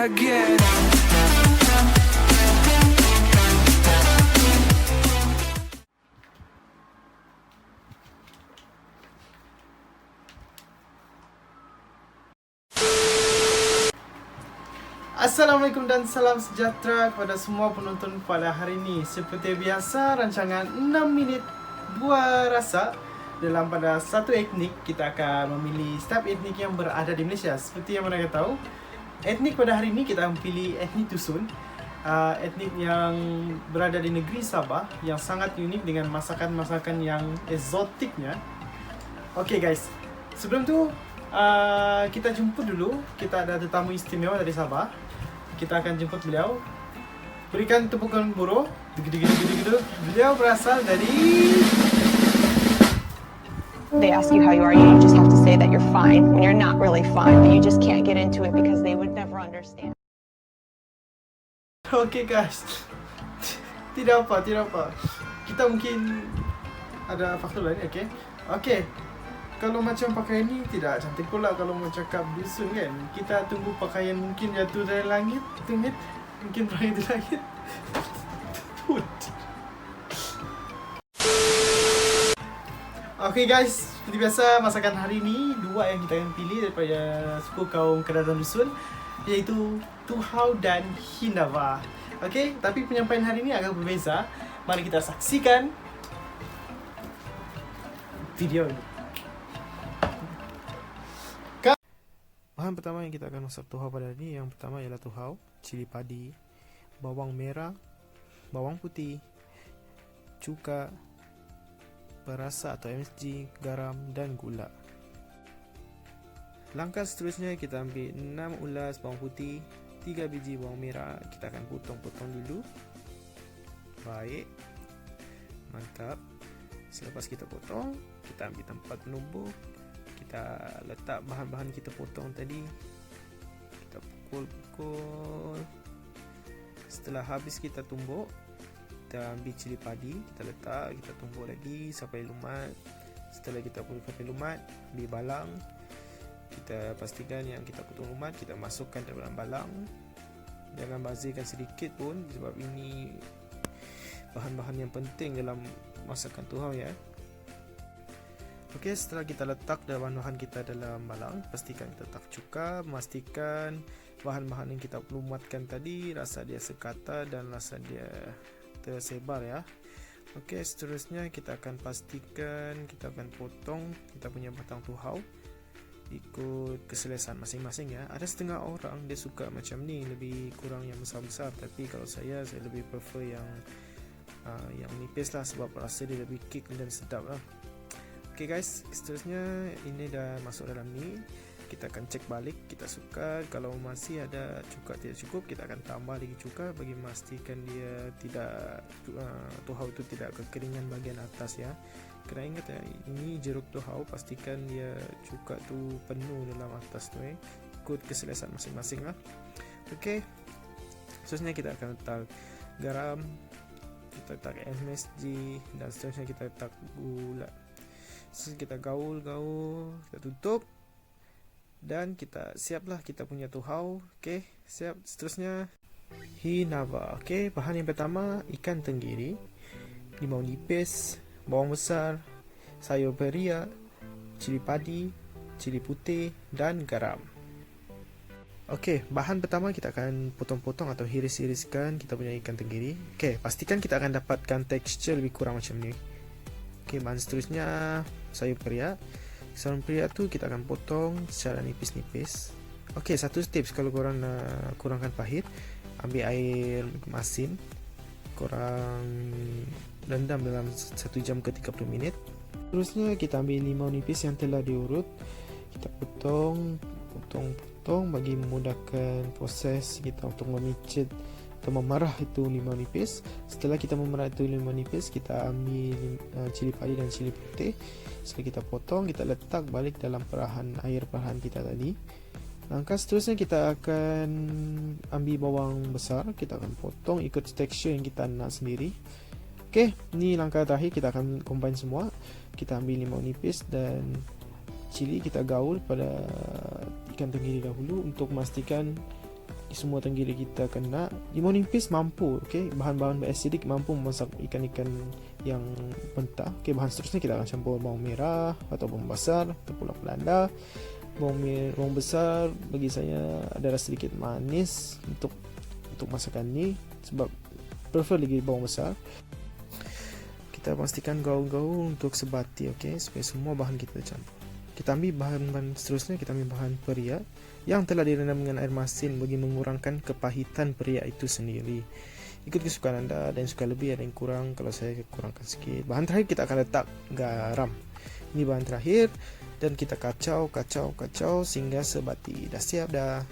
again. Assalamualaikum dan salam sejahtera kepada semua penonton pada hari ini. Seperti biasa, rancangan 6 minit buah rasa. Dalam pada satu etnik, kita akan memilih setiap etnik yang berada di Malaysia. Seperti yang mereka tahu, etnik pada hari ini kita akan pilih etnik Dusun, etnik yang berada di negeri Sabah, yang sangat unik dengan masakan-masakan yang eksotiknya. Okay guys, sebelum tu kita jemput dulu. Kita ada tetamu istimewa dari Sabah. Kita akan jemput beliau. Berikan tepukan buruh. Beliau berasal dari... They ask you how you are, you just have to say that you're fine when you're not really fine, but you just can't get into it because they would never understand. Okay guys, tidak apa. Kita mungkin ada faktor lain, okay. Kalau macam pakaian ni tidak cantik pula kalau mau cakap dusun kan. Kita tunggu pakaian mungkin jatuh dari langit, tumit, mungkin dari langit. Okay guys, seperti biasa masakan hari ini dua yang kita akan pilih daripada suku kaum Kedaton Dusun, iaitu Tuhau dan Hinava. Okay, tapi penyampaian hari ini agak berbeza. Mari kita saksikan video ini. Bahan pertama yang kita akan masak tuhau pada hari ini, yang pertama ialah tuhau, cili padi, bawang merah, bawang putih, cuka, perasa atau MSG, garam dan gula. Langkah seterusnya kita ambil 6 ulas bawang putih, 3 biji bawang merah, kita akan potong-potong dulu. Baik, mantap. Selepas kita potong, kita ambil tempat penumbuk. Kita letak bahan-bahan kita potong tadi. Kita pukul-pukul. Setelah habis kita tumbuk, kita ambil cili padi, kita letak, kita tumbuk lagi sampai lumat. Setelah kita potong sampai lumat, ambil balang. Kita pastikan yang kita potong lumat, kita masukkan dalam balang. Jangan bazirkan sedikit pun, sebab ini bahan-bahan yang penting dalam masakan tuhau ya. Okey, setelah kita letak bahan-bahan kita dalam balang, pastikan kita letak cuka, memastikan bahan-bahan yang kita lumatkan tadi rasa dia sekata dan rasa dia tersebar ya. Okey, seterusnya kita akan pastikan kita akan potong kita punya batang tuhau ikut keselesaan masing-masing ya. Ada setengah orang dia suka macam ni, lebih kurang yang besar-besar, tapi kalau saya lebih prefer yang nipis lah, sebab rasa dia lebih kick dan sedap lah. Okay guys, seterusnya ini dah masuk dalam ni. Kita akan cek balik, kita suka. Kalau masih ada cuka tidak cukup, kita akan tambah lagi cuka bagi memastikan dia tidak tuhau itu tidak kekeringan bahagian atas ya. Kena ingat ya, ini jeruk tuhau, pastikan dia cuka tu penuh dalam atas tu ikut keselesaan masing-masing lah. Okay, seterusnya kita akan letak garam, kita letak MSG, dan seterusnya kita letak gula. Kita gaul, kita tutup dan kita siaplah kita punya tuhau. Okey, siap. Seterusnya Hinava. Okey, bahan yang pertama ikan tenggiri, limau nipis, bawang besar, sayur beria, cili padi, cili putih dan garam. Okey, bahan pertama kita akan potong-potong atau hiris-hiriskan kita punya ikan tenggiri. Okey, pastikan kita akan dapatkan tekstur lebih kurang macam ni. Okey, bahan seterusnya sayur peria. Sayur peria tu kita akan potong secara nipis-nipis. Okey, satu tips kalau korang nak kurangkan pahit, ambil air masin, korang rendam dalam 1 jam ke 30 minit. Terusnya kita ambil limau nipis yang telah diurut, kita potong bagi memudahkan proses kita untuk memicit atau memerah itu limau nipis. Setelah kita memerah itu limau nipis, kita ambil cili padi dan cili putih. Setelah kita potong, kita letak balik dalam air perahan kita tadi. Langkah seterusnya kita akan ambil bawang besar, kita akan potong ikut tekstur yang kita nak sendiri. Okey, ni langkah terakhir, kita akan combine semua. Kita ambil limau nipis dan cili, kita gaul pada ikan tenggiri dahulu untuk memastikan semua tenggiri kita kena. Limau nipis mampu, bahan-bahan berasidik mampu memasak ikan-ikan yang mentah. Bahan seterusnya kita akan campur bawang merah atau bawang besar atau pulau Belanda. Bawang besar bagi saya ada rasa sedikit manis untuk masakan ni, sebab prefer lagi bawang besar. Kita pastikan gaul-gaul untuk sebati, supaya semua bahan kita campur. Kita ambil bahan-bahan seterusnya, kita ambil bahan periak yang telah direndam dengan air masin bagi mengurangkan kepahitan periak itu sendiri. Ikut kesukaan anda, ada yang suka lebih, ada yang kurang. Kalau saya kurangkan sikit. Bahan terakhir kita akan letak garam. Ini bahan terakhir dan kita kacau sehingga sebati. Dah siap dah.